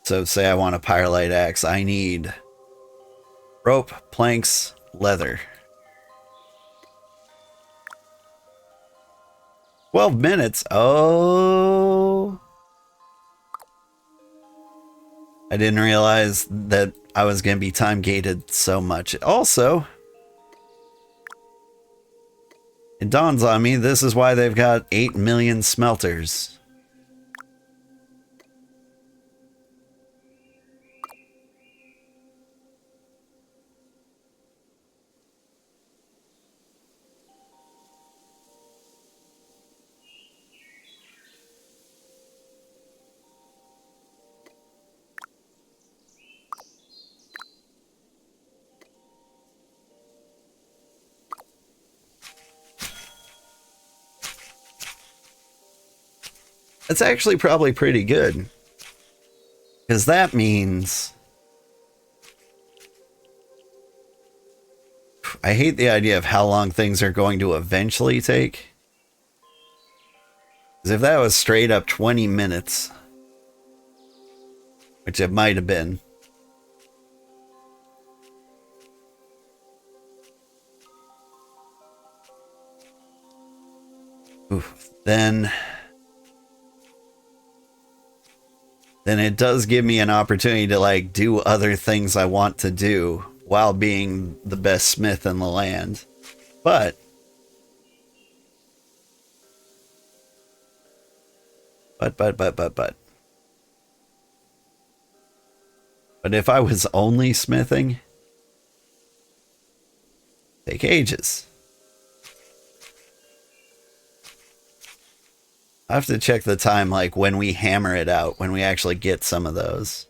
So say I want a pyrolite axe. I need rope, planks, leather. 12 minutes. Oh. I didn't realize that I was going to be time gated so much. Also, it dawns on me this is why they've got 8 million smelters. That's actually probably pretty good. Because that means... I hate the idea of how long things are going to eventually take. Because if that was straight up 20 minutes, which it might have been, then it does give me an opportunity to like do other things I want to do while being the best smith in the land. But if I was only smithing, take ages. I have to check the time, like when we hammer it out, when we actually get some of those.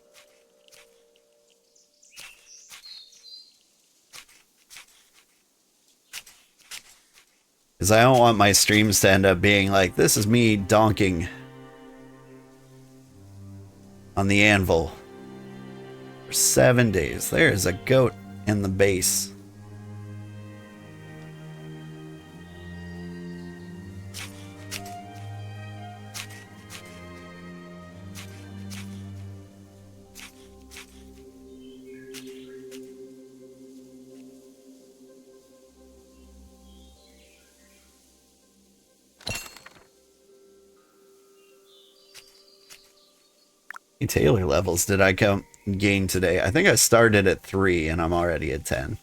Because I don't want my streams to end up being like, this is me donking on the anvil for 7 days. There's a goat in the base. Taylor levels did I gain today? I think I started at 3 and I'm already at 10.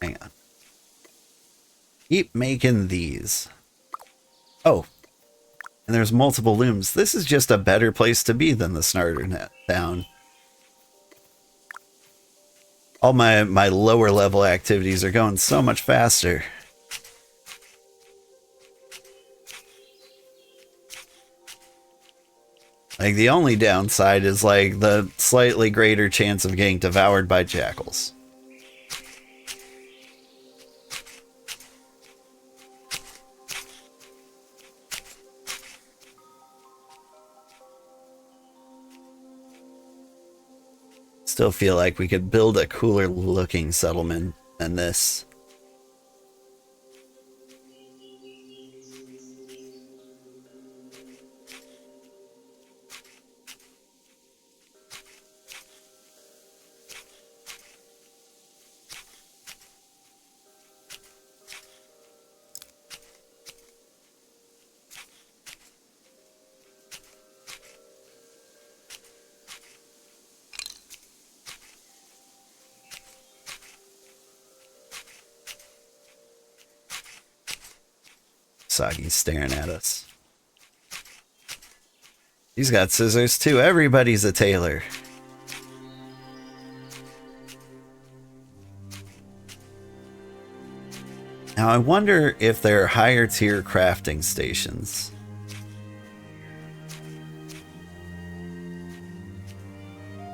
Hang on. Keep making these. Oh, and there's multiple looms. This is just a better place to be than the Snarter Town. All my lower level activities are going so much faster. Like, the only downside is, like, the slightly greater chance of getting devoured by jackals. Still feel like we could build a cooler looking settlement than this. Sagi's staring at us. He's got scissors too. Everybody's a tailor. Now I wonder if there are higher tier crafting stations.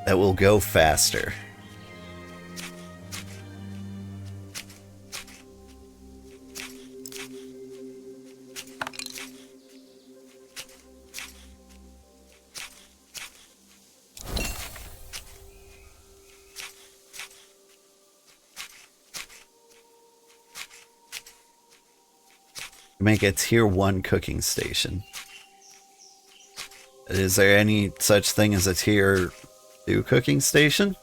That will go faster. Make a tier 1 cooking station. Is there any such thing as a tier 2 cooking station?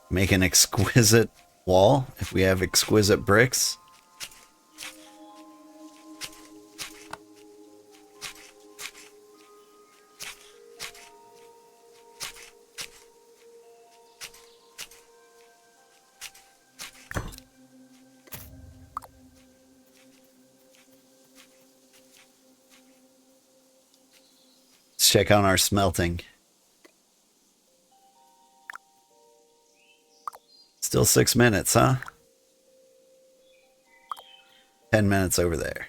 Make an exquisite wall if we have exquisite bricks. Let's check on our smelting. Still 6 minutes, huh? 10 minutes over there.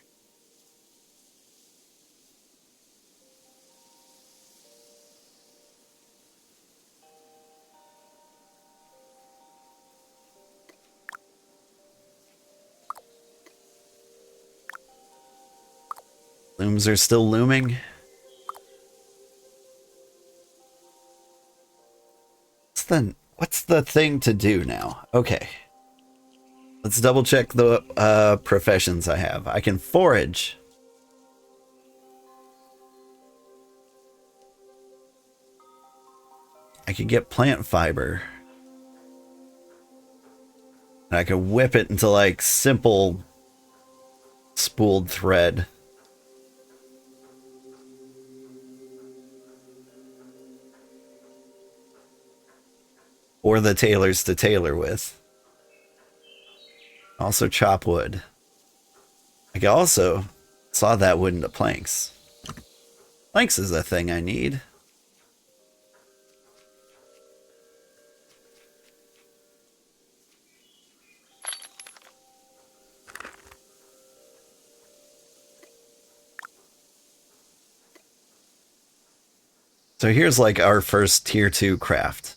Looms are still looming. What's the thing to do now? Okay. Let's double check the professions I have. I can forage. I could get plant fiber. And I could whip it into like simple spooled thread. Or the tailors to tailor with. Also chop wood. I could also saw that wood into planks. Planks is a thing I need. So here's like our first tier 2 craft.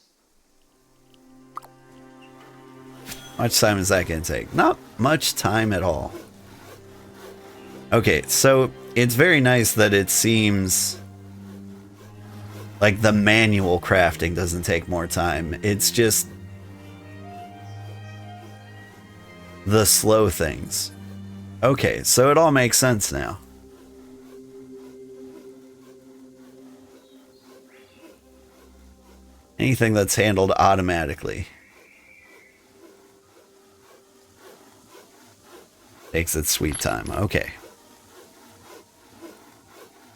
How much time is that going to take? Not much time at all. Okay, so it's very nice that it seems like the manual crafting doesn't take more time. It's just the slow things. Okay, so it all makes sense now. Anything that's handled automatically takes its sweet time. Okay.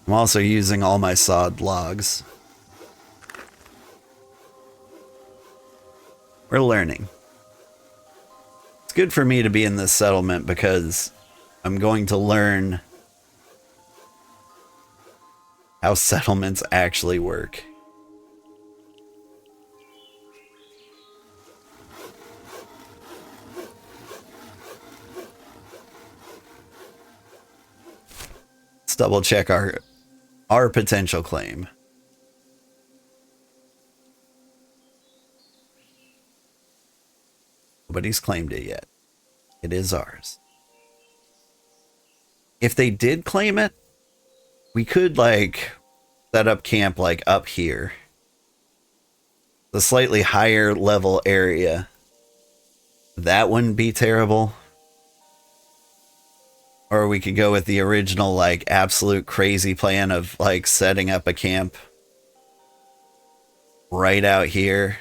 I'm also using all my sawed logs. We're learning. It's good for me to be in this settlement because I'm going to learn how settlements actually work. Let's double check our potential claim. Nobody's claimed it yet. It is ours. If they did claim it, we could like set up camp like up here. The slightly higher level area. That wouldn't be terrible. Or we could go with the original like absolute crazy plan of like setting up a camp right out here.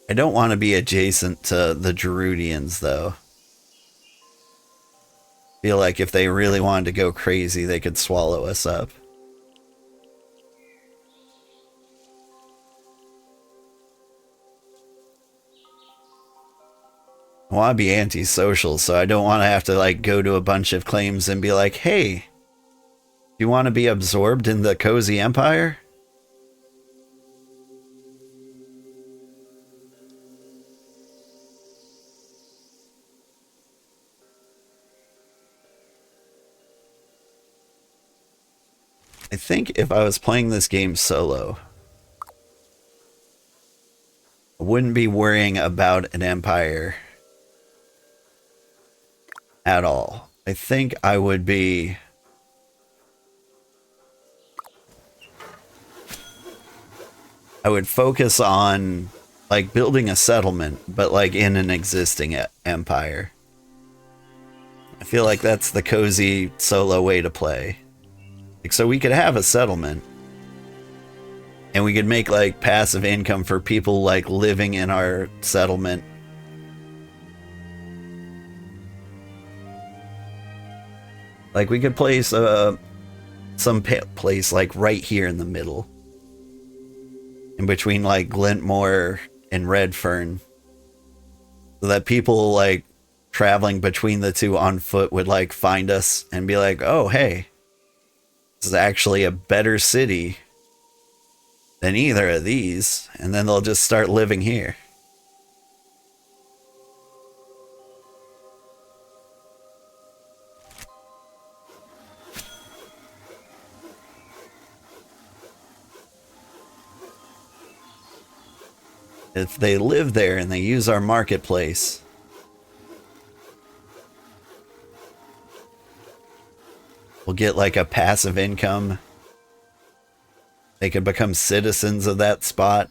I don't want to be adjacent to the Gerudians, though. Feel like if they really wanted to go crazy, they could swallow us up. I want to be antisocial, so I don't want to have to like go to a bunch of claims and be like, hey, do you want to be absorbed in the cozy empire? I think if I was playing this game solo, I wouldn't be worrying about an empire at all. I think I would be... I would focus on like building a settlement, but like in an existing empire. I feel like that's the cozy solo way to play. Like, so we could have a settlement and we could make like passive income for people like living in our settlement. Like we could place some place like right here in the middle, in between like Glintmore and Redfern, so that people like traveling between the two on foot would like find us and be like, oh hey, this is actually a better city than either of these, and then they'll just start living here. If they live there and they use our marketplace, we'll get like a passive income. They could become citizens of that spot.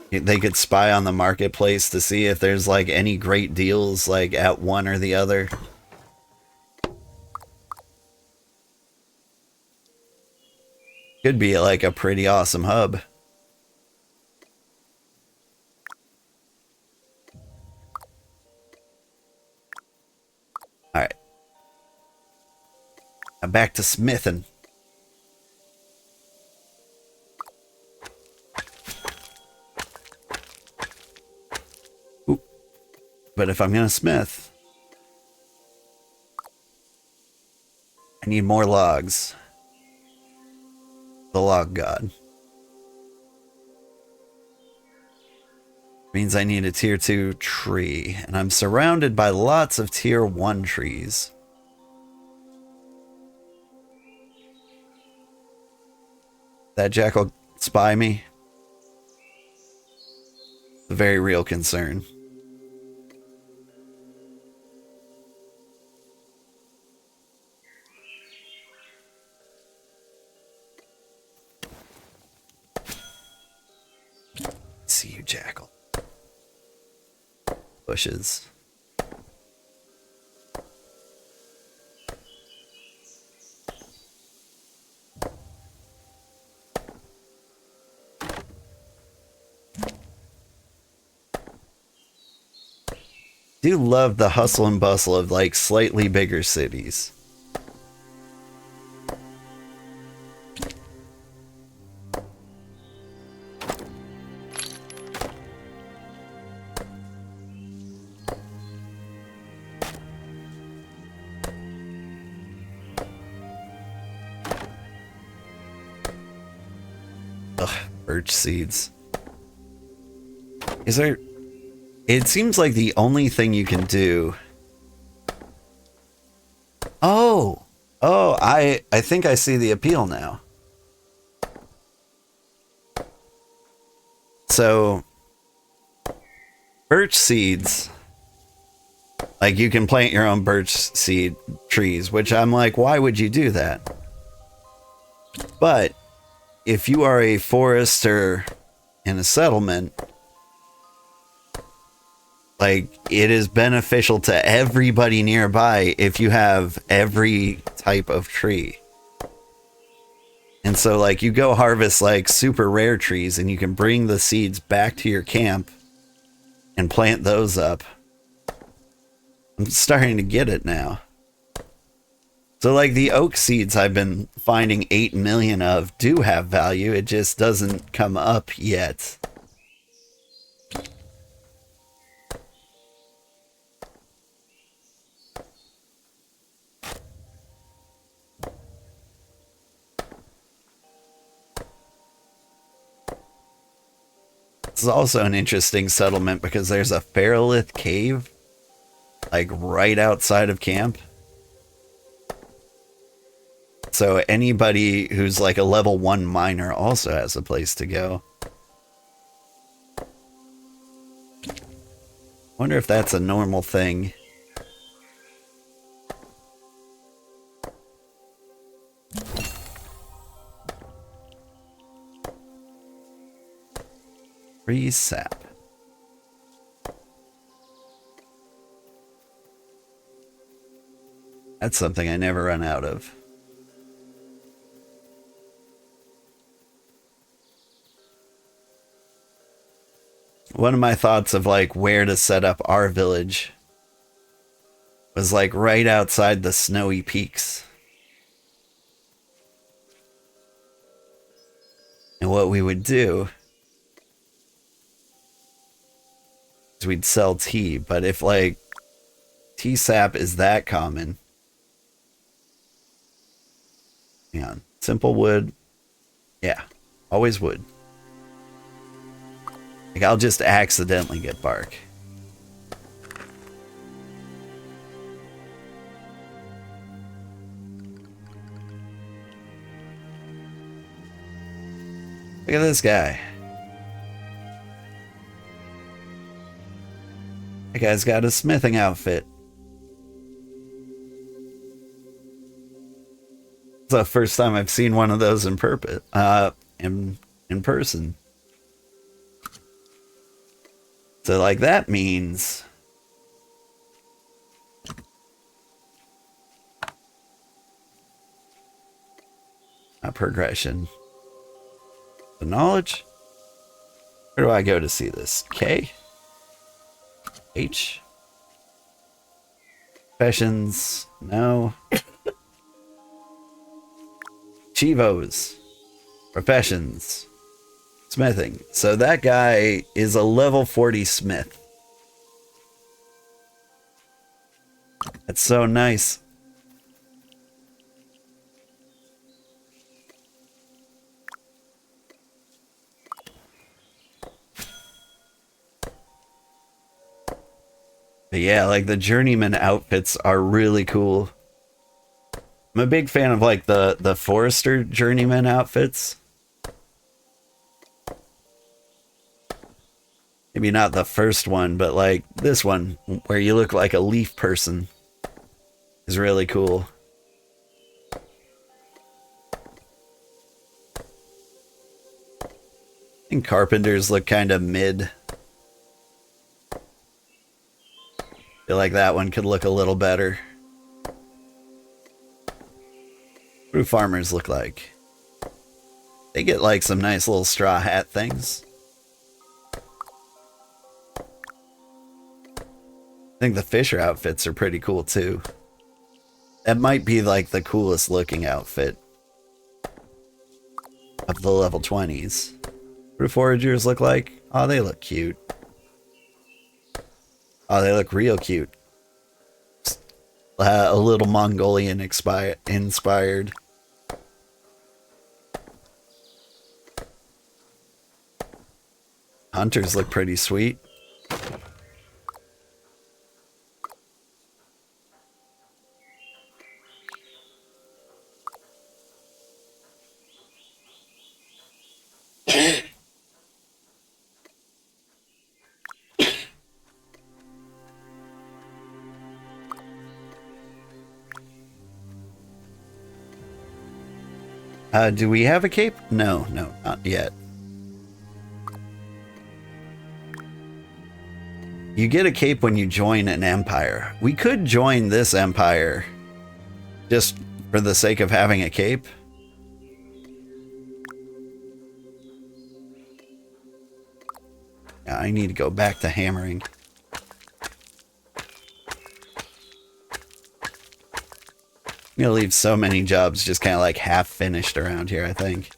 They could spy on the marketplace to see if there's like any great deals like at one or the other. Could be like a pretty awesome hub. Alright. I'm back to smithing. Ooh. But if I'm gonna smith, I need more logs. The log god. Means I need a tier 2 tree, and I'm surrounded by lots of tier 1 trees. That jackal spy me? A very real concern. See you, jackal. Bushes. Do love the hustle and bustle of like slightly bigger cities. Birch seeds. Is there... It seems like the only thing you can do... Oh! Oh, I think I see the appeal now. So... Birch seeds... Like, you can plant your own birch seed trees, which I'm like, why would you do that? But... if you are a forester in a settlement, like, it is beneficial to everybody nearby if you have every type of tree. And so, like, you go harvest, like, super rare trees, and you can bring the seeds back to your camp and plant those up. I'm starting to get it now. So, like, the oak seeds I've been finding 8 million of do have value. It just doesn't come up yet. This is also an interesting settlement because there's a Feralith cave, like, right outside of camp. So anybody who's like a level 1 miner also has a place to go. Wonder if that's a normal thing. Free sap. That's something I never run out of. One of my thoughts of like where to set up our village was like right outside the snowy peaks. And what we would do is we'd sell tea, but if like tea sap is that common, yeah, simple wood, yeah, always wood. Like I'll just accidentally get bark. Look at this guy. That guy's got a smithing outfit. It's the first time I've seen one of those in person. So like that means a progression. The knowledge. Where do I go to see this? K? H? Professions? No. Chivos. Professions. Smithing. So that guy is a level 40 smith. That's so nice. But yeah, like the journeyman outfits are really cool. I'm a big fan of like the forester journeyman outfits. Maybe not the first one, but like this one where you look like a leaf person is really cool. I think carpenters look kind of mid. Feel like that one could look a little better. What do farmers look like? They get like some nice little straw hat things. I think the fisher outfits are pretty cool too. That might be like the coolest looking outfit of the level 20s. What do foragers look like? Oh, they look cute. Oh, they look real cute. A little Mongolian inspired. Hunters look pretty sweet. Do we have a cape? No, not yet. You get a cape when you join an empire. We could join this empire just for the sake of having a cape. Yeah, I need to go back to hammering. I'm gonna leave so many jobs just kind of like half finished around here, I think.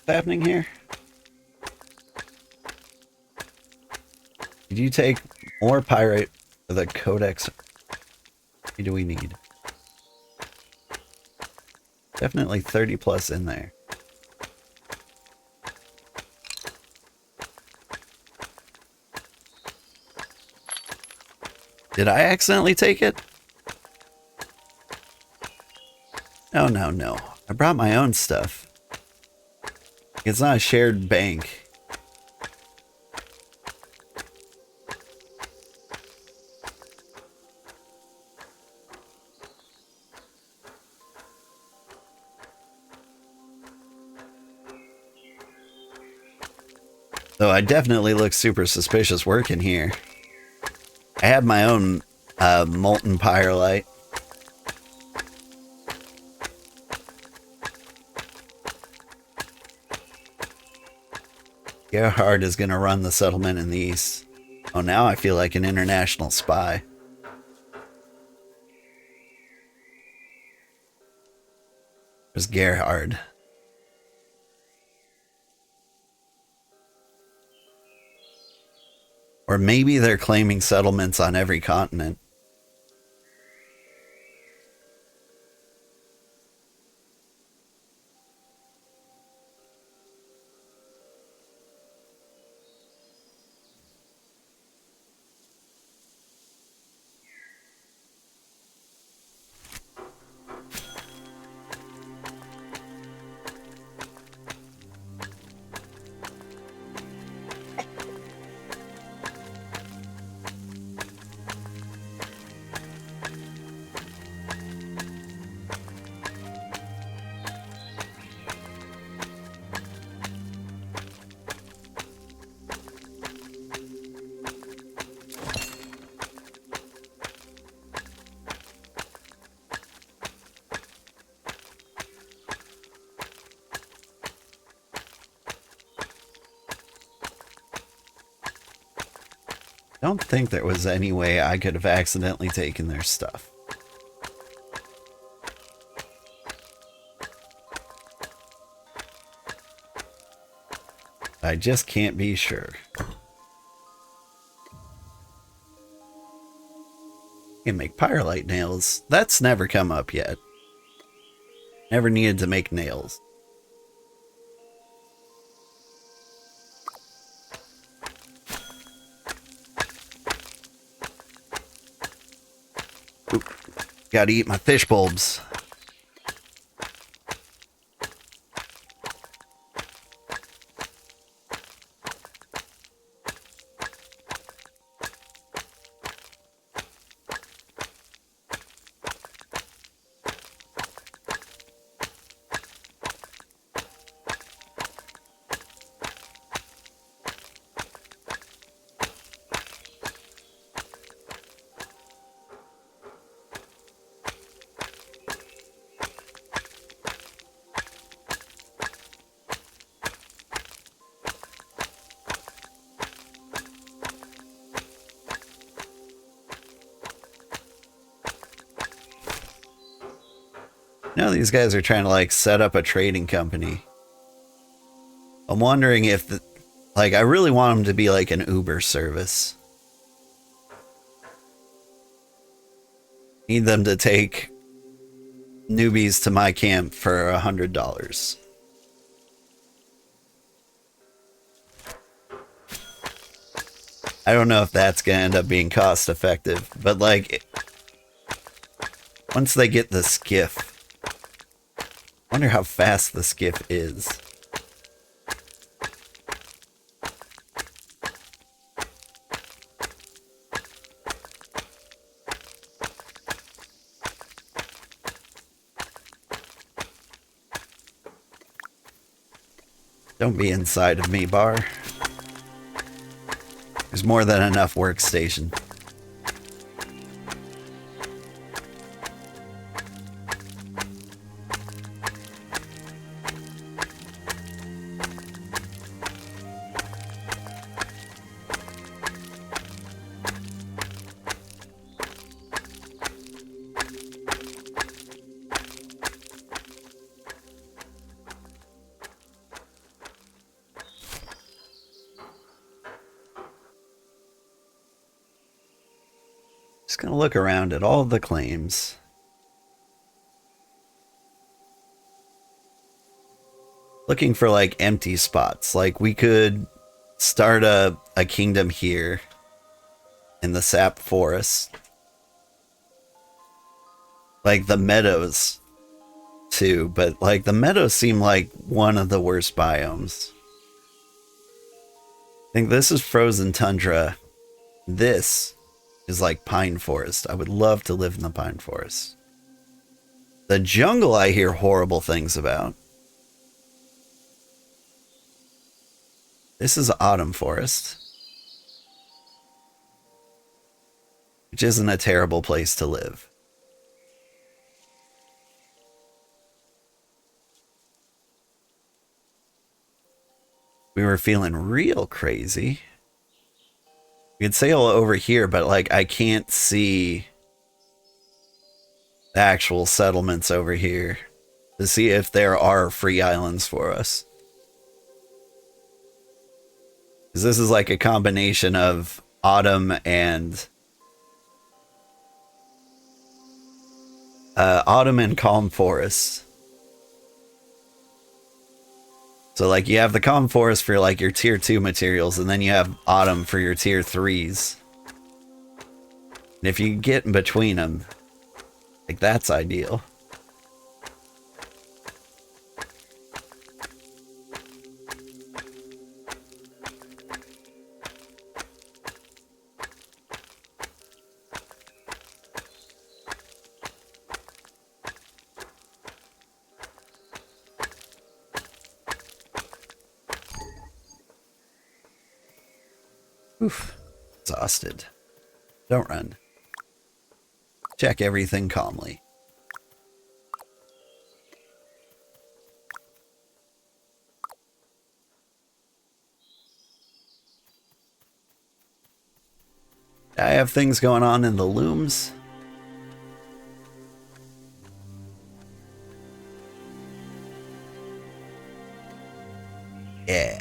happening here? Did you take more pyrite for the codex? What do we need? Definitely 30 plus in there. Did I accidentally take it? No, no, no. I brought my own stuff. It's not a shared bank. Though I definitely look super suspicious working here. I have my own molten pyrolite. Gerhard is going to run the settlement in the east. Oh, now I feel like an international spy. There's Gerhard. Or maybe they're claiming settlements on every continent. I don't think there was any way I could have accidentally taken their stuff. I just can't be sure. Can make pyrolite nails. That's never come up yet. Never needed to make nails. Oop. Gotta eat my fish bulbs. Now these guys are trying to like set up a trading company. I'm wondering if like I really want them to be like an Uber service. Need them to take newbies to my camp for $100. I don't know if that's gonna end up being cost effective, but like once they get the skiff, I wonder how fast the skiff is. Don't be inside of me, Bar. There's more than enough workstation. Just gonna look around at all the claims. Looking for like empty spots. Like we could start a kingdom here in the sap forest. Like the meadows too, but like the meadows seem like one of the worst biomes. I think this is frozen tundra. This is like pine forest. I would love to live in the pine forest. The jungle I hear horrible things about. This is autumn forest, which isn't a terrible place to live. We were feeling real crazy. We could sail over here, but like I can't see the actual settlements over here to see if there are free islands for us. Because this is like a combination of autumn and calm forest. So like you have the calm forest for like your tier 2 materials, and then you have autumn for your tier 3s. And if you can get in between them, like that's ideal. Oof. Exhausted. Don't run. Check everything calmly. I have things going on in the looms. Yeah.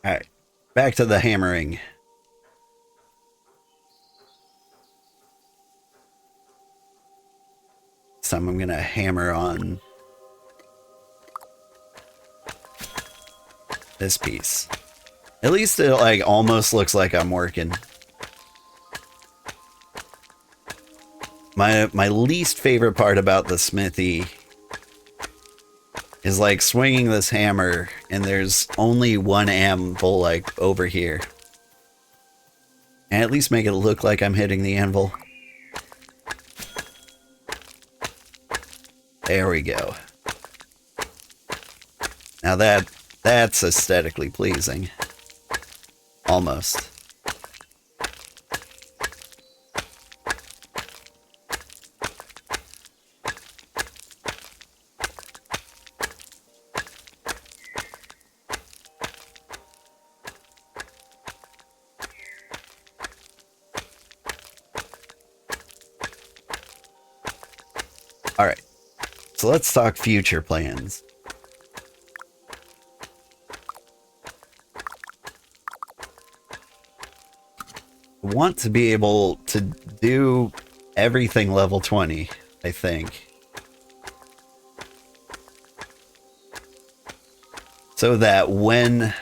Alright, back to the hammering. This time I'm gonna hammer on this piece. At least it like almost looks like I'm working. My least favorite part about the smithy is like swinging this hammer and there's only one anvil like over here. And at least make it look like I'm hitting the anvil. There we go. Now that's aesthetically pleasing. Almost. All right, so let's talk future plans. I want to be able to do everything level 20, I think. So that when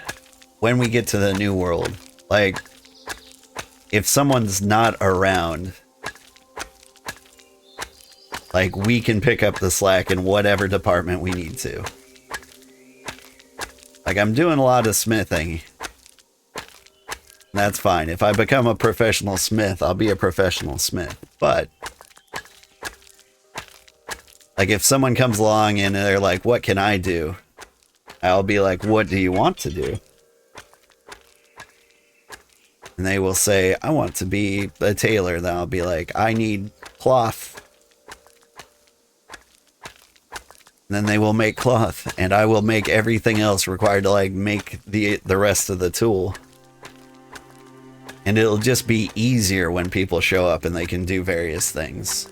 we get to the new world, like, if someone's not around, like, we can pick up the slack in whatever department we need to. Like, I'm doing a lot of smithing. That's fine. If I become a professional smith, I'll be a professional smith. But, like, if someone comes along and they're like, what can I do? I'll be like, what do you want to do? And they will say, I want to be a tailor. Then I'll be like, I need cloth. then they will make cloth, and I will make everything else required to like make the rest of the tool. And it'll just be easier when people show up and they can do various things.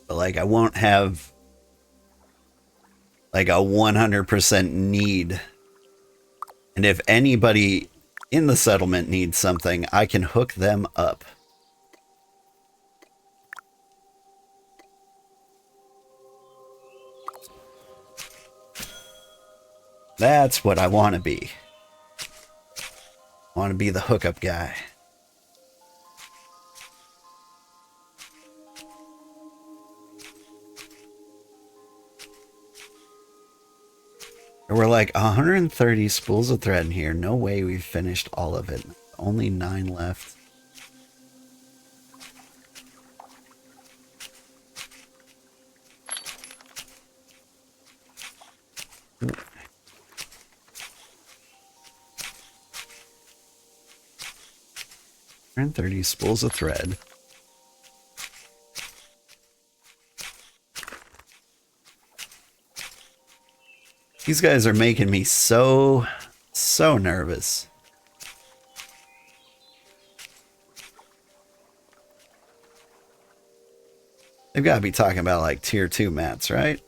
But like I won't have like a 100% need. And if anybody in the settlement needs something, I can hook them up. That's what I want to be. I want to be the hookup guy. There were like 130 spools of thread in here. No way we've finished all of it. Only 9 left. Ooh. 130 spools of thread. These guys are making me so nervous. They've got to be talking about like tier 2 mats, right?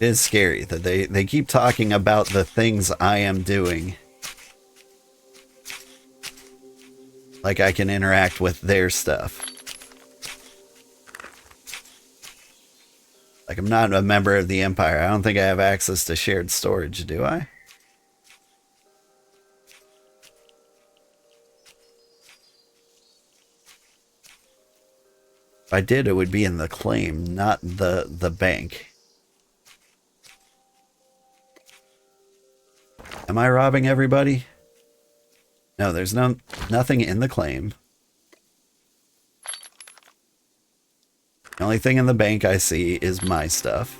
It is scary that they keep talking about the things I am doing. Like I can interact with their stuff. Like I'm not a member of the Empire. I don't think I have access to shared storage, do I? If I did, it would be in the claim, not the bank. Am I robbing everybody? No, there's nothing in the claim. The only thing in the bank I see is my stuff.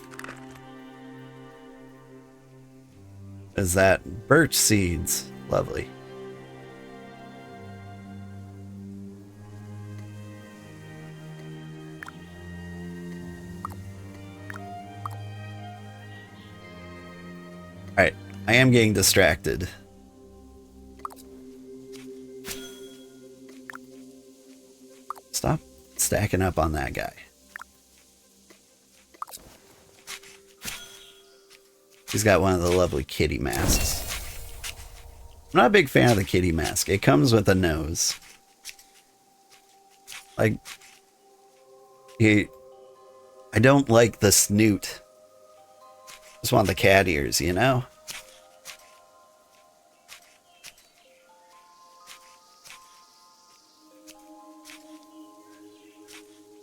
Is that birch seeds? Lovely. Alright, I am getting distracted. Stop stacking up on that guy. He's got one of the lovely kitty masks. I'm not a big fan of the kitty mask. It comes with a nose. Like, I don't like the snoot. Just want the cat ears, you know?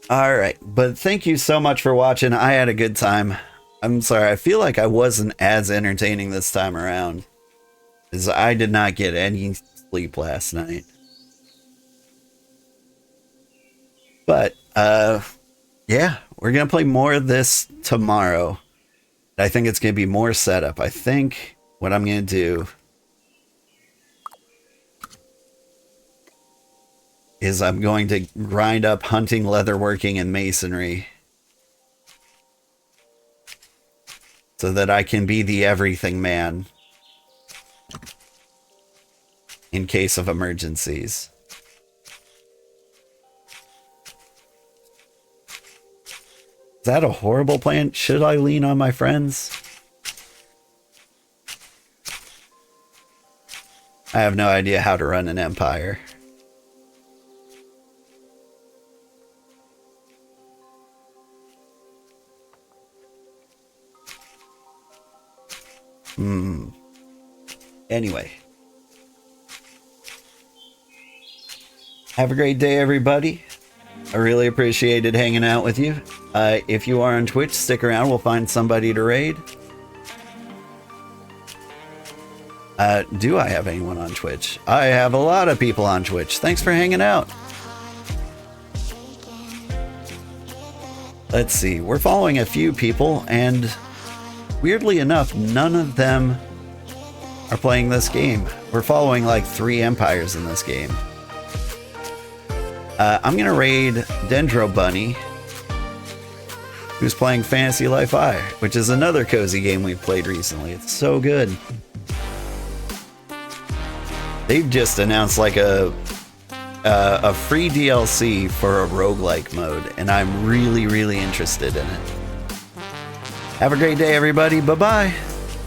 Alright, but thank you so much for watching. I had a good time. I'm sorry, I feel like I wasn't as entertaining this time around, because I did not get any sleep last night. But, yeah, we're going to play more of this tomorrow. I think it's going to be more setup. I think what I'm going to do is I'm going to grind up hunting, leatherworking, and masonry so that I can be the everything man in case of emergencies. Is that a horrible plan? Should I lean on my friends? I have no idea how to run an empire. Anyway. Have a great day, everybody. I really appreciated hanging out with you. If you are on Twitch, stick around. We'll find somebody to raid. Do I have anyone on Twitch? I have a lot of people on Twitch. Thanks for hanging out. Let's see. We're following a few people, and weirdly enough, none of them are playing this game. We're following like 3 empires in this game. I'm gonna raid Dendro Bunny, who's playing Fantasy Life I, which is another cozy game we've played recently. It's so good. They've just announced like a free DLC for a roguelike mode, and I'm really, really interested in it. Have a great day, everybody. Bye-bye.